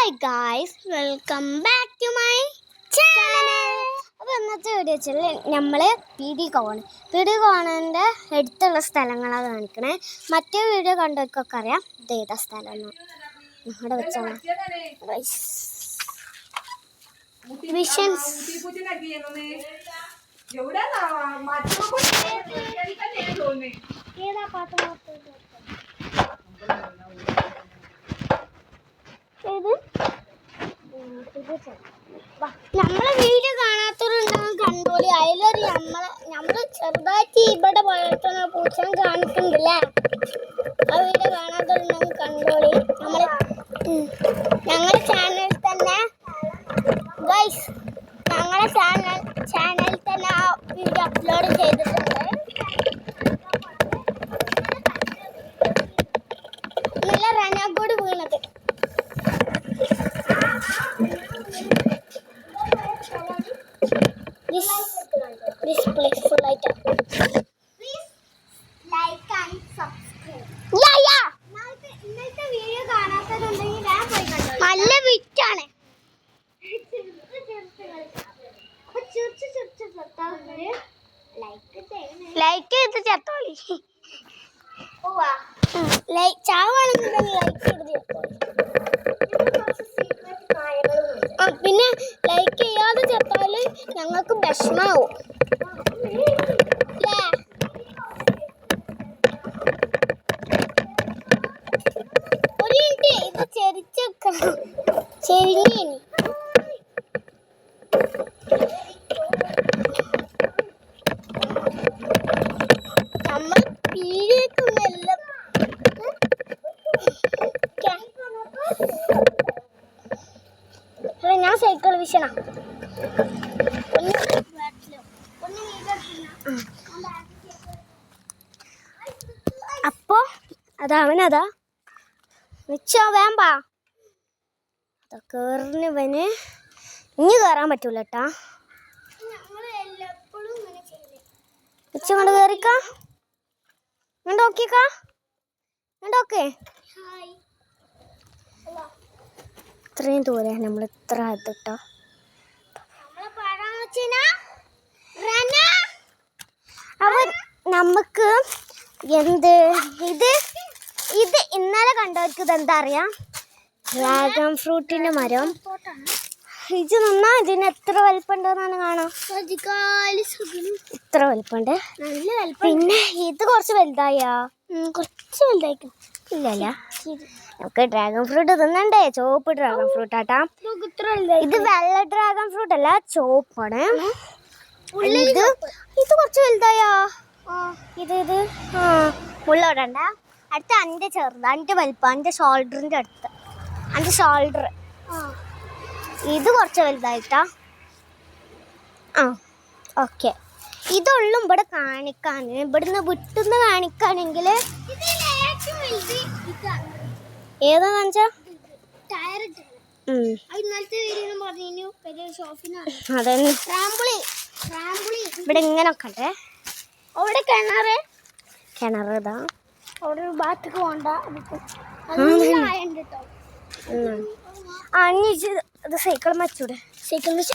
Hi guys, welcome back to my channel. അപ്പോൾ ഇന്നത്തെ video വെച്ചാൽ നമ്മൾ പീഡികോണിൻ്റെ അടുത്തുള്ള സ്ഥലങ്ങളാണ് കാണിക്കണേ. മറ്റേ വീഡിയോ കണ്ടവർക്കൊക്കെ അറിയാം ഇത് ഏതാ സ്ഥലം എന്ന്. ഇവിടെ വെച്ചാൽ വിഷൻസ് ഏതാ പാത്രം നമ്മളെ വീഡിയോ കാണാത്തവരുണ്ടാകും കണ്ടോളി. അതിലൊരു നമ്മള് ചെറുതായിട്ട് ഇവിടെ വളർത്തുന്ന പൂച്ചനെ കാണിക്കുന്നില്ലേ, ആ വീഡിയോ കാണാത്തവരുണ്ടാകും കണ്ടോളി. ഞങ്ങളുടെ ചാനലിൽ തന്നെ ഗൈസ്, ഞങ്ങളുടെ ചാനലിൽ തന്നെ ആ വീഡിയോ അപ്ലോഡ് ചെയ്തിട്ടുണ്ട്. നല്ല റനാഗോട് വീണത്. This place full light. Please like and subscribe. Yeah. ഇന്നത്തെ വീഡിയോ കാണാത്തതുണ്ടെങ്കിൽ ഞാൻ പോയി കണ്ടോ. നല്ല വിറ്റാണ്. ലൈക്ക് ചെയ്ത് ചത്തോളി. ചാവാണെന്നുണ്ടെങ്കിൽ ലൈക്ക് ചെയ്ത് ചത്തോളി. പിന്നെ ലൈക്ക് ചെയ്യാതെ ചത്താല് ഞങ്ങൾക്ക് വിഷമാവും. ഒരു മിനിറ്റ്, ഇത് ചെരിച്ചെടുക്കണം. ചെരിഞ്ഞി നമ്മൾ പീടിയേക്കുന്നെല്ലാം ഞാൻ സൈക്കിൾ വിഷനാ. അപ്പോ അവനതാ വെച്ചോ വേമ്പാ. കേറിനവന് ഇനി കയറാൻ പറ്റൂല കേട്ടാ. വെച്ചങ്ങോട്ട് കേറിക്കാ. നോക്കിക്കാ ഓക്കെ. ഇത്രയും ദൂരം നമ്മൾ ഇത്ര അതിട്ടോ. അവൻ നമുക്ക് എന്ത് ഇത് ഇന്നലെ കണ്ടവർക്ക് ഇതെന്താ അറിയാം, ഡ്രാഗൺ ഫ്രൂട്ടിന്റെ മരം. ഇത് നിന്നാ ഇതിന് എത്ര വലിപ്പുണ്ടെന്നാണ് കാണാം. ഇത്ര വലിപ്പുണ്ട്. പിന്നെ ഇത് കുറച്ച് വലുതായാ, കുറച്ച് വലുതായിരിക്കും. ഇല്ലല്ല, നമുക്ക് ഡ്രാഗൺ ഫ്രൂട്ട് തിന്നണ്ടേ. ചുവപ്പ് ഡ്രാഗൺ ഫ്രൂട്ട് ആട്ടാ. ഇത് വെള്ള ഡ്രാഗൺ ഫ്രൂട്ട് അല്ല, ചുവപ്പാണ്. ഇത് കുറച്ച് വലുതായാ. ഇത് മുള്ളോടണ്ട. അടുത്ത അൻ്റെ ചെറുത്, അൻ്റെ വലിപ്പം, അൻ്റെ ഷോൾഡറിൻ്റെ അടുത്ത്, അൻ്റെ ഷോൾഡർ. ഇത് കുറച്ച് വലുതായിട്ടാ. ഓക്കെ. ഇതുള്ളും ഇവിടെ കാണിക്കാൻ. ഇവിടുന്ന് വിട്ടുന്ന് കാണിക്കാണെങ്കിൽ ഏതാ കാണിച്ചാ അതന്നെ. ഇവിടെ ഇങ്ങനൊക്കെ ഉണ്ട്. അവിടെ കിണറിതാ. അവിടെ ഒരു ഭാഗത്തേക്ക് പോണ്ട. ഇത് സൈക്കിൾ മച്ചൂടെ. സൈക്കിൾ വെച്ച്